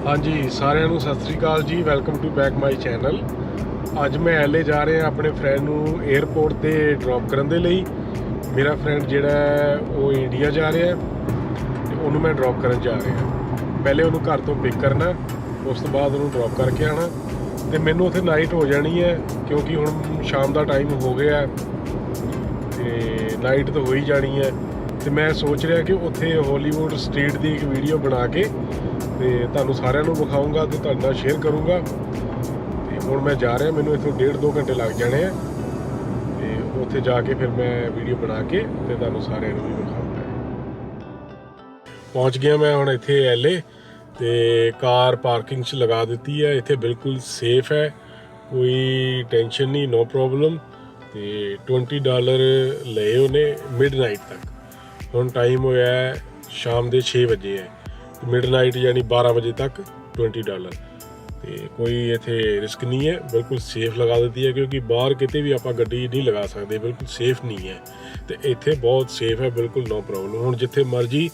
हाँ जी, सारिਆਂ ਨੂੰ सत श्री अकाल जी। Welcome to back my channel. ਅੱਜ मैं LA जा रहे अपने फ्रेंड ਨੂੰ एयरपोर्ट ਤੇ ਡ੍ਰੌਪ ਕਰਨ ਦੇ ਲਈ। ਮੇਰਾ ਫਰੈਂਡ ਜਿਹੜਾ ਉਹ ਇੰਡੀਆ ਜਾ ਰਿਹਾ ਤੇ ਉਹਨੂੰ ਮੈਂ ਡ੍ਰੌਪ ਕਰਨ ਜਾ ਰਿਹਾ। ਪਹਿਲੇ ਉਹਨੂੰ ਘਰ ਤੋਂ ਪਿਕ ਕਰਨਾ, ਉਸ ਤੋਂ ਬਾਅਦ ਉਹਨੂੰ ਡ੍ਰੌਪ ਕਰਕੇ ਆਣਾ ਤੇ ਮੈਨੂੰ ਉੱਥੇ ਨਾਈਟ ਹੋ ਜਾਣੀ ਹੈ ਕਿਉਂਕਿ ਹੁਣ ਸ਼ਾਮ ਦਾ ਟਾਈਮ ਹੋ ਗਿਆ ਤੇ ਨਾਈਟ ਤਾਂ ਹੋ ਹੀ ਜਾਣੀ ਹੈ। ਤੇ ਮੈਂ ਸੋਚ ਰਿਹਾ ਕਿ ਉੱਥੇ ਹਾਲੀਵੁੱਡ ਸਟਰੀਟ ਦੀ ਇੱਕ ਵੀਡੀਓ ਬਣਾ ਕੇ ਤੇ ਤੁਹਾਨੂੰ ਸਾਰਿਆਂ ਨੂੰ ਵਿਖਾਊਂਗਾ ਤੇ ਤੁਹਾਡੇ ਨਾਲ ਸ਼ੇਅਰ ਕਰੂੰਗਾ। ਤੇ ਹੁਣ ਮੈਂ ਜਾ ਰਿਹਾ, ਮੈਨੂੰ ਇੱਥੋਂ 1.5-2 ਘੰਟੇ ਲੱਗ ਜਾਣੇ ਆ ਤੇ ਉੱਥੇ ਜਾ ਕੇ ਫਿਰ ਮੈਂ ਵੀਡੀਓ ਬਣਾ ਕੇ ਤੇ ਤੁਹਾਨੂੰ ਸਾਰਿਆਂ ਨੂੰ ਵੀ ਵਿਖਾਊਂਗਾ। ਪਹੁੰਚ ਗਿਆ ਮੈਂ ਹੁਣ ਇੱਥੇ LA ਤੇ ਕਾਰ ਪਾਰਕਿੰਗ 'ਚ ਲਗਾ ਦਿੱਤੀ ਹੈ। ਇੱਥੇ ਬਿਲਕੁਲ ਸੇਫ ਹੈ, ਕੋਈ ਟੈਨਸ਼ਨ ਨਹੀਂ, ਨੋ ਪ੍ਰੋਬਲਮ। ਤੇ $20 ਲਏ ਉਹਨੇ ਮਿਡਨਾਈਟ ਤੱਕ। ਹੁਣ ਟਾਈਮ ਹੋਇਆ ਸ਼ਾਮ ਦੇ 6 ਵਜੇ ਹੈ। ਮਿਡਨਾਈਟ ਯਾਨੀ 12 ਵਜੇ ਤੱਕ $20 ਤੇ ਕੋਈ ਇੱਥੇ ਰਿਸਕ ਨਹੀਂ ਹੈ, ਬਿਲਕੁਲ ਸੇਫ ਲਗਾ ਦਿੱਤੀ ਹੈ ਕਿਉਂਕਿ ਬਾਹਰ ਕਿਤੇ ਵੀ ਆਪਾਂ ਗੱਡੀ ਨਹੀਂ ਲਗਾ ਸਕਦੇ, ਬਿਲਕੁਲ ਸੇਫ ਨਹੀਂ ਹੈ। ਤੇ ਇੱਥੇ ਬਹੁਤ ਸੇਫ ਹੈ, ਬਿਲਕੁਲ ਨੋ ਪ੍ਰੋਬਲਮ। ਹੁਣ ਜਿੱਥੇ ਮਰਜ਼ੀ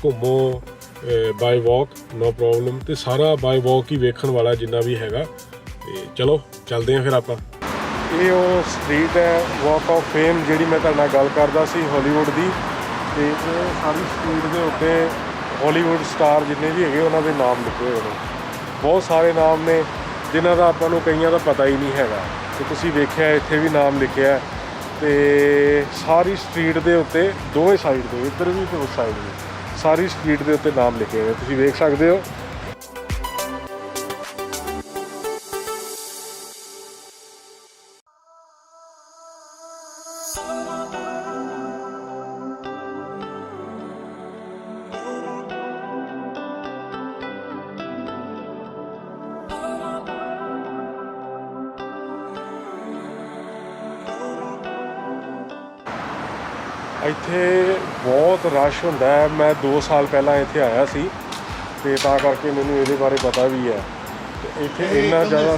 ਘੁੰਮੋ ਬਾਈ ਵਾਕ, ਨੋ ਪ੍ਰੋਬਲਮ। ਤੇ ਸਾਰਾ ਬਾਈ ਵਾਕ ਹੀ ਵੇਖਣ ਵਾਲਾ ਜਿੰਨਾ ਵੀ ਹੈਗਾ। ਤੇ ਚਲੋ ਚੱਲਦੇ ਹਾਂ ਫਿਰ ਆਪਾਂ। ਇਹ ਉਹ ਸਟਰੀਟ ਹੈ ਵਾਕ ਆਫ ਫੇਮ ਜਿਹੜੀ ਮੈਂ ਤੁਹਾਡੇ ਨਾਲ ਗੱਲ ਕਰਦਾ ਸੀ ਹਾਲੀਵੁੱਡ ਦੀ। ਤੇ ਇਹ ਸਾਰੀ ਸਟਰੀਟ ਦੇ ਉੱਤੇ ਹਾਲੀਵੁੱਡ ਸਟਾਰ ਜਿੰਨੇ ਵੀ ਹੈਗੇ ਉਹਨਾਂ ਦੇ ਨਾਮ ਲਿਖੇ ਹੋਏ ਨੇ। ਬਹੁਤ ਸਾਰੇ ਨਾਮ ਨੇ ਜਿਨ੍ਹਾਂ ਦਾ ਆਪਾਂ ਨੂੰ ਕਈਆਂ ਦਾ ਪਤਾ ਹੀ ਨਹੀਂ ਹੈਗਾ। ਤੇ ਤੁਸੀਂ ਵੇਖਿਆ ਇੱਥੇ ਵੀ ਨਾਮ ਲਿਖਿਆ ਤੇ ਸਾਰੀ ਸਟਰੀਟ ਦੇ ਉੱਤੇ ਦੋਵੇਂ ਸਾਈਡ ਦੇ, ਇੱਧਰ ਵੀ ਤੇ ਉਸ ਸਾਈਡ ਵੀ, ਸਾਰੀ ਸਟਰੀਟ ਦੇ ਉੱਤੇ ਨਾਮ ਲਿਖੇ ਹੋਏ ਤੁਸੀਂ ਵੇਖ ਸਕਦੇ ਹੋ। ਇੱਥੇ ਬਹੁਤ ਰਸ਼ ਹੁੰਦਾ ਹੈ। ਮੈਂ 2 ਸਾਲ ਪਹਿਲਾਂ ਇੱਥੇ ਆਇਆ ਸੀ ਤੇ ਤਾਂ ਕਰਕੇ ਮੈਨੂੰ ਇਹਦੇ ਬਾਰੇ ਪਤਾ ਵੀ ਹੈ। ਤੇ ਇੱਥੇ ਇੰਨਾ ਜ਼ਿਆਦਾ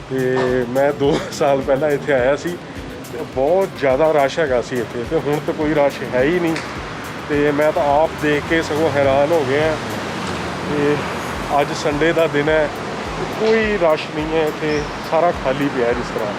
ਤੇ ਮੈਂ 2 ਸਾਲ ਪਹਿਲਾਂ ਇੱਥੇ ਆਇਆ ਸੀ। ਬਹੁਤ ਜ਼ਿਆਦਾ ਰਸ਼ ਹੈਗਾ ਸੀ ਇੱਥੇ ਤੇ ਹੁਣ ਤਾਂ ਕੋਈ ਰਸ਼ ਹੈ ਹੀ ਨਹੀਂ। ਤੇ ਮੈਂ ਤਾਂ ਆਪ ਦੇਖ ਕੇ ਸਗੋਂ ਹੈਰਾਨ ਹੋ ਗਿਆ। ਤੇ ਅੱਜ ਸੰਡੇ ਦਾ ਦਿਨ ਹੈ, ਕੋਈ ਰਸ਼ ਨਹੀਂ ਹੈ ਇੱਥੇ, ਸਾਰਾ ਖਾਲੀ ਪਿਆ ਜਿਸ ਤਰ੍ਹਾਂ।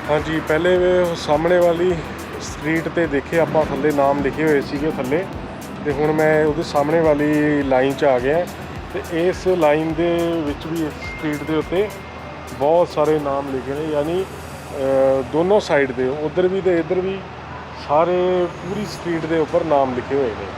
हाँ जी, पहले सामने वाली स्ट्रीट ते देखे आप थले नाम लिखे हुए सीगे थले, तो हुण मैं उहदे सामने वाली लाइन च आ गया। तो इस लाइन दे विच भी स्ट्रीट के उत्ते बहुत सारे नाम लिखे हैं, यानी दोनों साइड दे उधर भी तो इधर भी सारे पूरी स्ट्रीट के उपर नाम लिखे हुए हैं।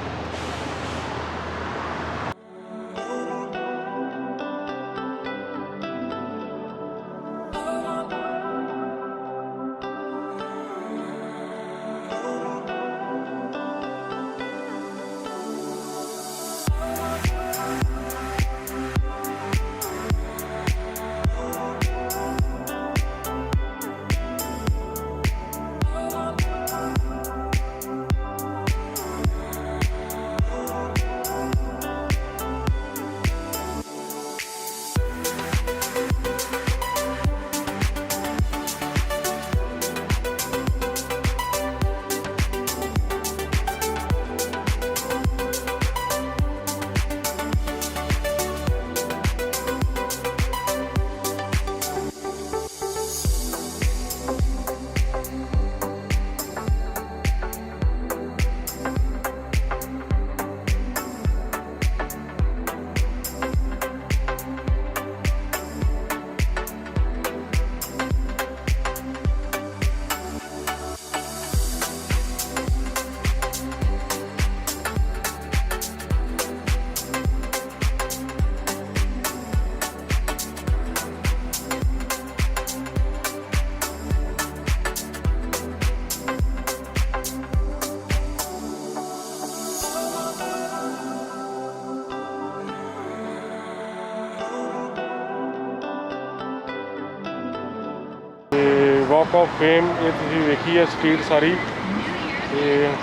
वॉक ऑफ फेम ये तुसीं वेखी है स्ट्रीट सारी,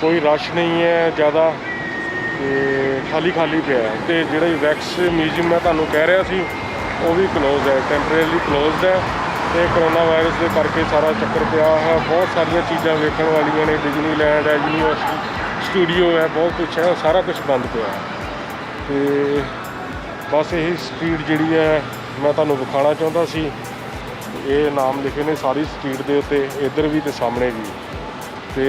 कोई रश नहीं है ज़्यादा, खाली खाली पे है। तो जिहड़ा वैक्स म्यूजियम मैं तुहानूं कह रहा सी वो भी क्लोज है, टैंपरेरी क्लोज है। तो करोना वायरस के करके सारा चक्कर पिया है। बहुत सारिया चीज़ां वेखण वालियां ने, डिजनीलैंड है, यूनीवर्सिटी स्टूडियो है, बहुत कुछ है, सारा कुछ बंद पिया है। तो बस यही स्ट्रीट जिहड़ी है मैं तुहानूं विखाना चाहुंदा सी। ये नाम लिखे ने सारी स्ट्रीट के उत्ते, इधर भी तो सामने भी। तो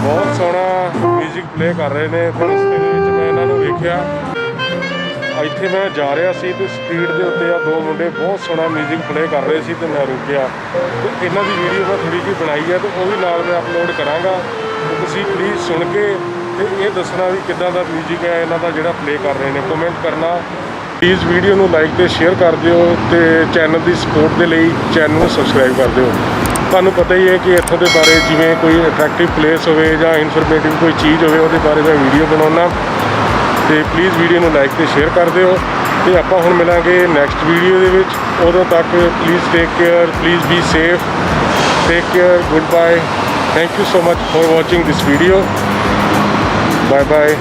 बहुत सोहना म्यूजिक प्ले कर रहे हैं। फिर रस्ते मैं इन्हों वेख्या, इत्थे मैं जा रहा सी तो स्पीड के उत्ते आ दो मुंडे बहुत सोहना म्यूजिक प्ले कर रहे थे, तो मैं रुकिया। तो इन्हों की वीडियो मैं थोड़ी जी बनाई है, तो वो भी नाल मैं अपलोड कराँगा। तो तुसीं प्लीज़ सुन के तो ये दसना भी किदां दा म्यूजिक है इन्हों का जिहड़ा प्ले कर रहे हैं। कमेंट करना प्लीज़, वीडियो नूं लाइक ते शेयर कर दिओ, ते चैनल की सपोर्ट के लिए चैनल नूं सबसक्राइब कर दिओ। ਤੁਹਾਨੂੰ ਪਤਾ ਹੀ ਹੈ ਕਿ ਇੱਥੋਂ ਦੇ ਬਾਰੇ ਜਿਵੇਂ ਕੋਈ ਅਟਰੈਕਟਿਵ ਪਲੇਸ ਹੋਵੇ ਜਾਂ ਇਨਫੋਰਮੇਟਿਵ ਕੋਈ ਚੀਜ਼ ਹੋਵੇ ਉਹਦੇ ਬਾਰੇ ਮੈਂ ਵੀਡੀਓ ਬਣਾਉਣਾ। ਤੇ ਪਲੀਜ਼ ਵੀਡੀਓ ਨੂੰ ਲਾਈਕ ਤੇ ਸ਼ੇਅਰ ਕਰ ਦਿਓ ਤੇ ਆਪਾਂ ਹੁਣ ਮਿਲਾਂਗੇ ਨੈਕਸਟ ਵੀਡੀਓ ਦੇ ਵਿੱਚ। ਉਦੋਂ ਤੱਕ please take care, please be safe, take care, good bye. Thank you so much for watching this video. Bye bye.